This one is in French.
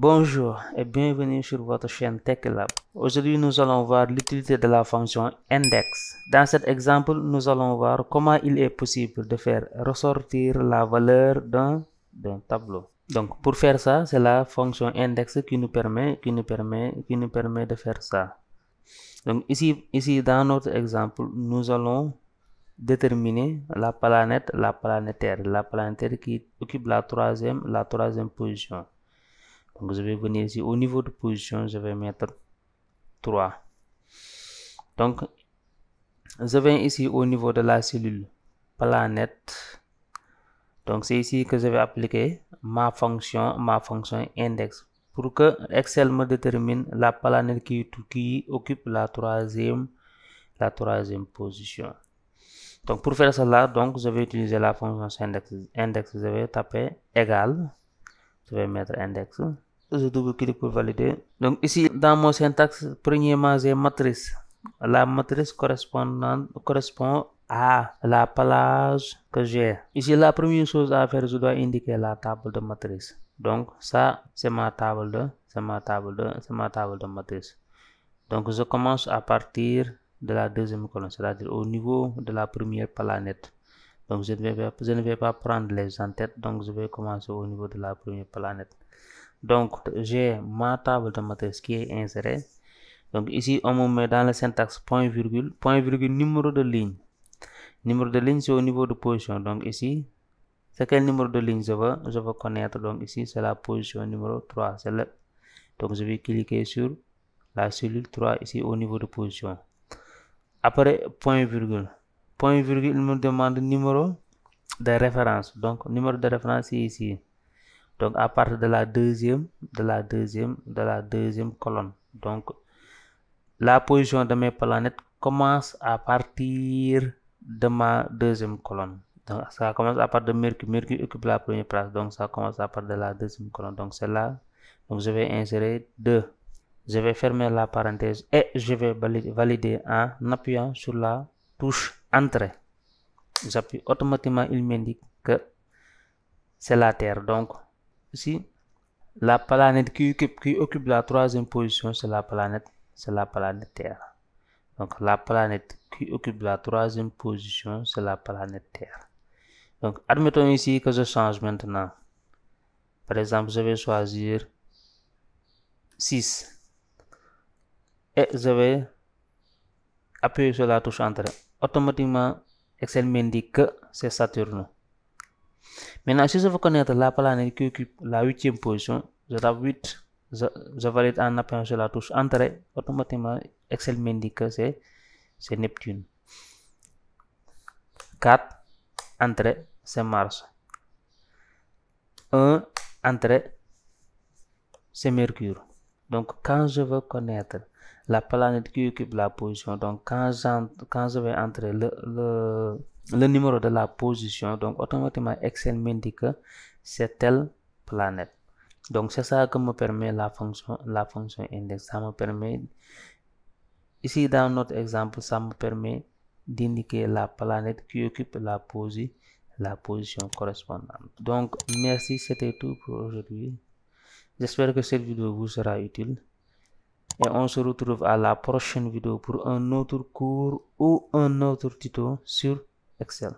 Bonjour et bienvenue sur votre chaîne TechLab. Aujourd'hui, nous allons voir l'utilité de la fonction index. Dans cet exemple, nous allons voir comment il est possible de faire ressortir la valeur d'un tableau. Donc, pour faire ça, c'est la fonction index qui nous permet de faire ça. Donc, ici, dans notre exemple, nous allons déterminer la planétaire qui occupe la troisième position. Donc je vais venir ici au niveau de position, je vais mettre 3. Donc je viens ici au niveau de la cellule planète. Donc c'est ici que je vais appliquer ma fonction index pour que Excel me détermine la planète qui occupe la troisième position. Donc pour faire cela, donc je vais utiliser la fonction index. Je vais taper égal, je vais mettre index. Je double-clique pour valider. Donc ici, dans mon syntaxe, premièrement, j'ai matrice. La matrice correspond à la plage que j'ai. Ici, la première chose à faire, je dois indiquer la table de matrice. Donc ça, c'est ma table de matrice. Donc je commence à partir de la deuxième colonne, c'est-à-dire au niveau de la première planète. Donc je ne vais pas prendre les en-têtes, donc je vais commencer au niveau de la première planète. Donc j'ai ma table de matrice qui est insérée. Donc ici on me met dans le syntaxe point virgule numéro de ligne. Numéro de ligne c'est au niveau de position. Donc ici c'est quel numéro de ligne je veux connaître. Donc ici c'est la position numéro 3. Donc je vais cliquer sur la cellule 3 ici au niveau de position. Après point virgule il me demande numéro de référence. Donc numéro de référence c'est ici. Donc à partir de la deuxième colonne. Donc la position de mes planètes commence à partir de ma deuxième colonne. Donc ça commence à partir de Mercure. Mercure occupe la première place. Donc ça commence à partir de la deuxième colonne. Donc c'est là. Donc je vais insérer 2. Je vais fermer la parenthèse et je vais valider en appuyant sur la touche entrée. J'appuie automatiquement, il m'indique que c'est la Terre. Donc ici, la planète qui occupe la troisième position, c'est la planète Terre. Donc la planète qui occupe la troisième position, c'est la planète Terre. Donc admettons ici que je change maintenant. Par exemple, je vais choisir 6. Et je vais appuyer sur la touche entrée. Automatiquement, Excel m'indique que c'est Saturne. Maintenant, si je veux connaître la planète qui occupe la 8e position, je tape 8, je valide en appuyant sur la touche entrée. Automatiquement, Excel m'indique que c'est Neptune. 4, entrée, c'est Mars. 1, entrée, c'est Mercure. Donc, quand je veux connaître la planète qui occupe la position, donc quand je vais entrer le numéro de la position, donc automatiquement Excel m'indique que c'est telle planète. Donc c'est ça que me permet la fonction index. Ça me permet, ici dans notre exemple, ça me permet d'indiquer la planète qui occupe la position correspondante. Donc merci, c'était tout pour aujourd'hui. J'espère que cette vidéo vous sera utile. Et on se retrouve à la prochaine vidéo pour un autre cours ou un autre tuto sur Excel.